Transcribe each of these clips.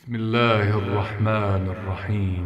بسم الله الرحمن الرحيم.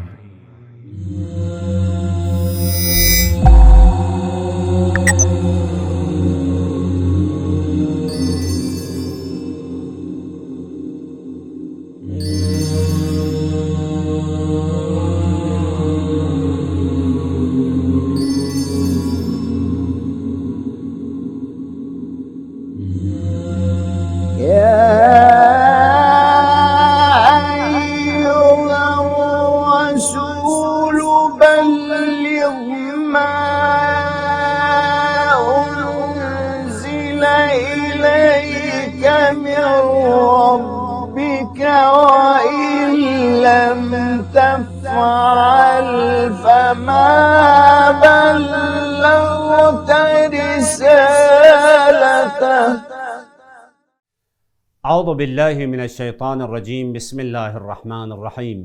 اعوذ باللہ من الشیطان الرجیم بسم اللہ الرحمن الرحیم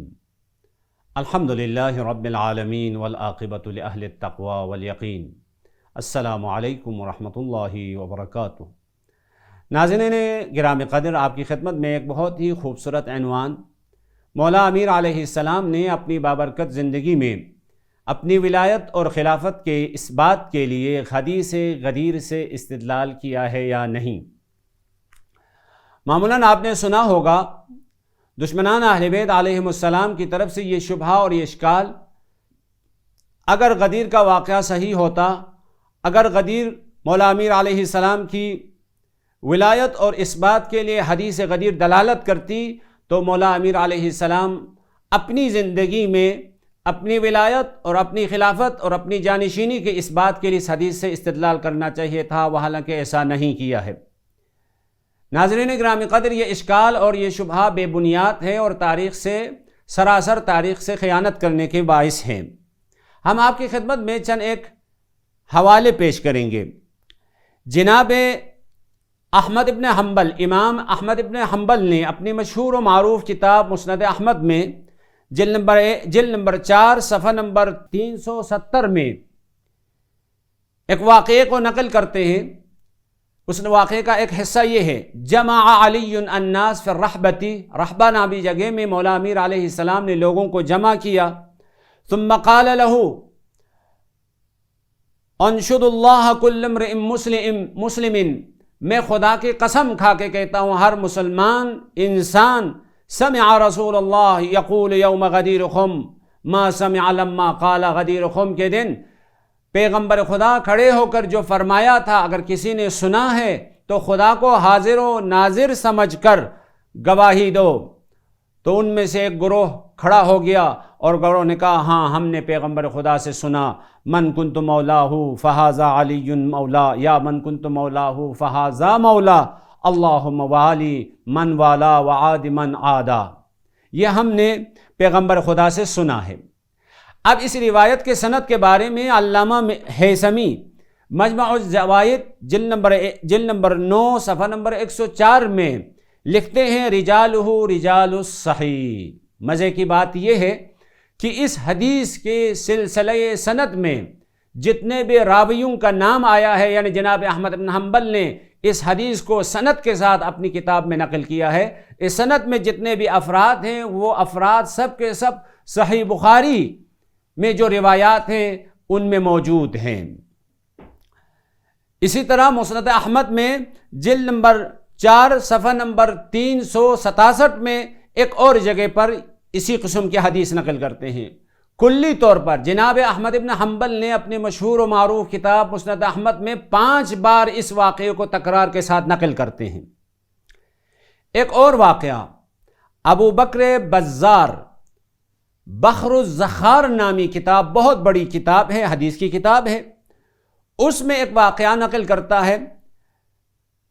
الحمد للہ رب العالمین والعاقبۃ لأہل التقوی والیقین۔ السلام علیکم ورحمۃ اللہ وبرکاتہ۔ ناظرین گرامی قدر، آپ کی خدمت میں ایک بہت ہی خوبصورت عنوان مولا امیر علیہ السلام نے اپنی بابرکت زندگی میں اپنی ولایت اور خلافت کے اس بات کے لیے حدیث غدیر سے استدلال کیا ہے یا نہیں۔ معمولاً آپ نے سنا ہوگا دشمنان اہل بیت علیہم السلام کی طرف سے یہ شبہہ اور یہ اشکال، اگر غدیر کا واقعہ صحیح ہوتا، اگر غدیر مولا امیر علیہ السلام کی ولایت اور اس بات کے لیے حدیث غدیر دلالت کرتی تو مولا امیر علیہ السلام اپنی زندگی میں اپنی ولایت اور اپنی خلافت اور اپنی جانشینی کے اس بات کے لیے اس حدیث سے استدلال کرنا چاہیے تھا، وہ حالانکہ ایسا نہیں کیا ہے۔ ناظرین گرامی قدر، یہ اشکال اور یہ شبہہ بے بنیاد ہے اور تاریخ سے سراسر تاریخ سے خیانت کرنے کے باعث ہیں۔ ہم آپ کی خدمت میں چند ایک حوالے پیش کریں گے۔ جناب احمد ابن حنبل، امام احمد ابن حنبل نے اپنی مشہور و معروف کتاب مسند احمد میں جلد نمبر 4 صفحہ نمبر 370 میں ایک واقعے کو نقل کرتے ہیں۔ اس واقعے کا ایک حصہ یہ ہے: جمع علی الناس فی الرحبۃ، رحبہ نامی جگہ میں مولا امیر علیہ السلام نے لوگوں کو جمع کیا۔ ثم قال له انشد اللہ کل امرئ مسلم، میں خدا کی قسم کھا کے کہتا ہوں ہر مسلمان انسان سمع رسول اللہ یقول یوم غدیر خم ما سمع لما قال غدیر خم کے دن پیغمبر خدا کھڑے ہو کر جو فرمایا تھا، اگر کسی نے سنا ہے تو خدا کو حاضر و ناظر سمجھ کر گواہی دو۔ تو ان میں سے ایک گروہ کھڑا ہو گیا اور گروہ نے کہا ہاں ہم نے پیغمبر خدا سے سنا، من کنت مولاہ فہذا علی مولا، یا من کنت مولاہ فہذا مولا، اللہم والی من والا وعاد من عادا۔ یہ ہم نے پیغمبر خدا سے سنا ہے۔ اب اس روایت کے سند کے بارے میں علامہ ہیثمی مجمع الزوائد جلد نمبر 9 صفحہ نمبر 104 میں لکھتے ہیں: رجالہ رجال الصحیح۔ مزے کی بات یہ ہے کہ اس حدیث کے سلسلہ سند میں جتنے بھی راویوں کا نام آیا ہے، یعنی جناب احمد بن حنبل نے اس حدیث کو سند کے ساتھ اپنی کتاب میں نقل کیا ہے، اس سند میں جتنے بھی افراد ہیں وہ افراد سب کے سب صحیح بخاری میں جو روایات ہیں ان میں موجود ہیں۔ اسی طرح مسند احمد میں جلد نمبر 4 صفحہ نمبر 367 میں ایک اور جگہ پر اسی قسم کی حدیث نقل کرتے ہیں۔ کلی طور پر جناب احمد ابن حنبل نے اپنی مشہور و معروف کتاب مسند احمد میں 5 بار اس واقعے کو تکرار کے ساتھ نقل کرتے ہیں۔ ایک اور واقعہ، ابو بکر بزار بحر الزخار نامی کتاب، بہت بڑی کتاب ہے، حدیث کی کتاب ہے، اس میں ایک واقعہ نقل کرتا ہے۔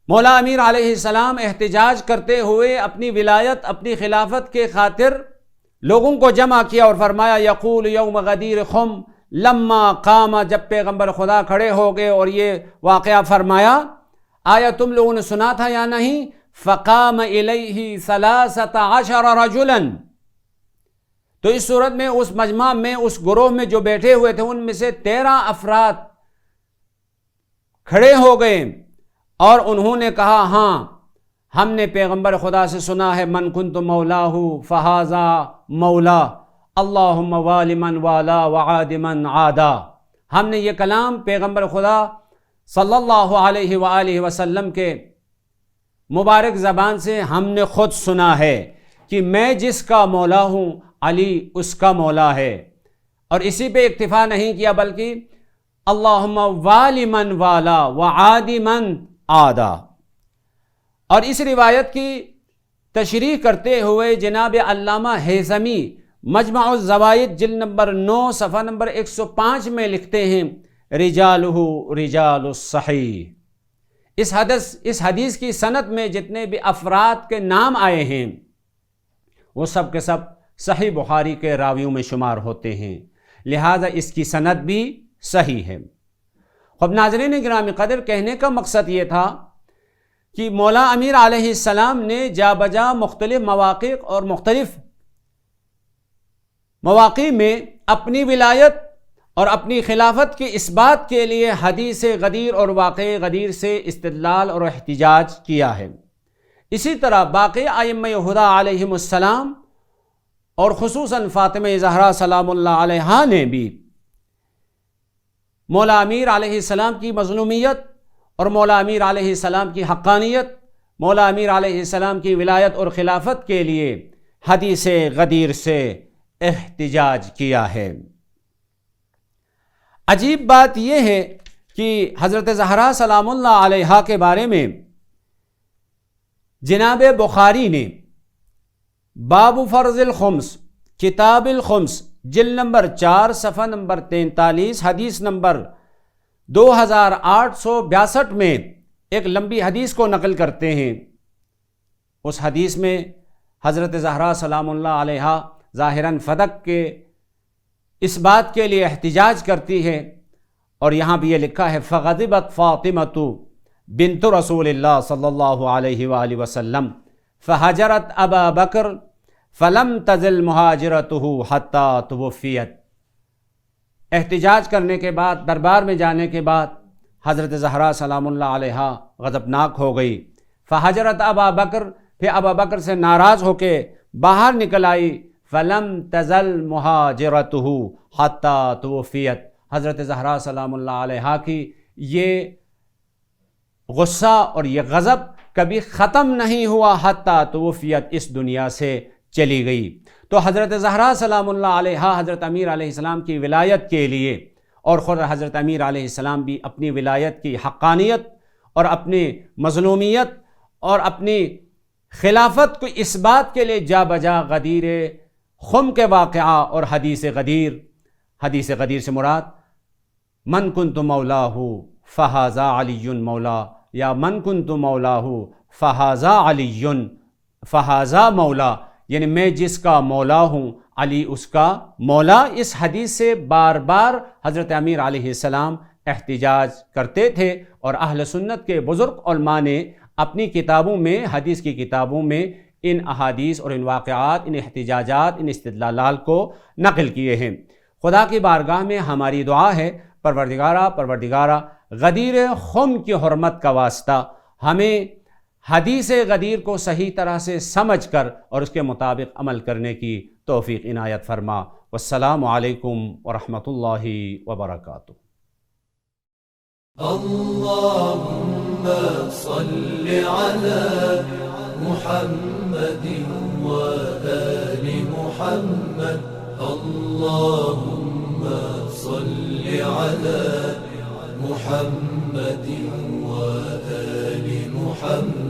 مولا امیر علیہ السلام احتجاج کرتے ہوئے اپنی ولایت اپنی خلافت کے خاطر لوگوں کو جمع کیا اور فرمایا یقول یوم غدیر خم لما قام، جب پیغمبر خدا کھڑے ہو گئے اور یہ واقعہ فرمایا، آیا تم لوگوں نے سنا تھا یا نہیں؟ فقام الیہ 13 رجلا، تو اس صورت میں اس مجمع میں اس گروہ میں جو بیٹھے ہوئے تھے ان میں سے 13 افراد کھڑے ہو گئے اور انہوں نے کہا ہاں ہم نے پیغمبر خدا سے سنا ہے من کنت مولاہ فہذا مولا اللہم والی من والا وعاد من عادا. ہم نے یہ کلام پیغمبر خدا صلی اللہ علیہ وآلہ وسلم کے مبارک زبان سے ہم نے خود سنا ہے کہ میں جس کا مولا ہوں علی اس کا مولا ہے. اور اسی پہ اکتفا نہیں کیا بلکہ اللہم والی من والا وعادی من عادا. اور اس روایت کی تشریح کرتے ہوئے جناب علامہ ہیثمی مجمع الزوائد جلد نمبر 9 صفحہ نمبر 105 میں لکھتے ہیں رجالہ رجال الصحیح. اس حدیث کی سند میں جتنے بھی افراد کے نام آئے ہیں وہ سب کے سب صحیح بخاری کے راویوں میں شمار ہوتے ہیں، لہذا اس کی سند بھی صحیح ہے. اب ناظرین گرامی قدر، کہنے کا مقصد یہ تھا کہ مولا امیر علیہ السلام نے جا بجا مختلف مواقع اور مختلف مواقع میں اپنی ولایت اور اپنی خلافت کی اس بات کے لیے حدیث غدیر اور واقع غدیر سے استدلال اور احتجاج کیا ہے. اسی طرح باقی ائمہ ہدی علیہم السلام اور خصوصاً فاطمہ زہرا سلام اللہ علیہا نے بھی مولا امیر علیہ السلام کی مظلومیت اور مولا امیر علیہ السلام کی حقانیت، مولا امیر علیہ السلام کی ولایت اور خلافت کے لیے حدیث غدیر سے احتجاج کیا ہے. عجیب بات یہ ہے کہ حضرت زہرا سلام اللہ علیہا کے بارے میں جناب بخاری نے باب فرض الخمس کتاب الخمس جلد نمبر 4 صفحہ نمبر 43 حدیث نمبر 2862 میں ایک لمبی حدیث کو نقل کرتے ہیں. اس حدیث میں حضرت زہرا سلام اللہ علیہا ظاہراً فدق کے اس بات کے لیے احتجاج کرتی ہے، اور یہاں بھی یہ لکھا ہے فغضبت فاطمۃ بنت رسول اللہ صلی اللہ علیہ وآلہ وسلم فہجرت ابا بکر فلم تزل مہاجرتہ حتی توفیت. احتجاج کرنے کے بعد، دربار میں جانے کے بعد حضرت زہرا سلام اللہ علیہا غضبناک ہو گئی. فہجرت ابا بکر، پھر ابا بکر سے ناراض ہو کے باہر نکل آئی. فلم تزل مہاجرتہ حتی توفیت. حضرت زہرا سلام اللہ علیہا کی یہ غصہ اور یہ غضب کبھی ختم نہیں ہوا حتی توفیت، اس دنیا سے چلی گئی. تو حضرت زہرا سلام اللہ علیہا حضرت امیر علیہ السلام کی ولایت کے لیے، اور خود حضرت امیر علیہ السلام بھی اپنی ولایت کی حقانیت اور اپنی مظلومیت اور اپنی خلافت کو اس بات کے لیے جا بجا غدیر خم کے واقعہ اور حدیث غدیر سے مراد من کنت مولاہ فہذا علی مولا، یا من کنت مولاہ فہذا علی فہذا مولا، یعنی میں جس کا مولا ہوں علی اس کا مولا. اس حدیث سے بار بار حضرت امیر علیہ السلام احتجاج کرتے تھے، اور اہل سنت کے بزرگ علماء نے اپنی کتابوں میں، حدیث کی کتابوں میں ان احادیث اور ان واقعات، ان احتجاجات، ان استدلالات کو نقل کیے ہیں. خدا کی بارگاہ میں ہماری دعا ہے پروردگارہ غدیر خم کی حرمت کا واسطہ ہمیں حدیث غدیر کو صحیح طرح سے سمجھ کر اور اس کے مطابق عمل کرنے کی توفیق عنایت فرما. والسلام علیکم ورحمۃ اللہ وبرکاتہ. اللهم صل على محمد وآل محمد. اللهم صل على محمد وآل محمد.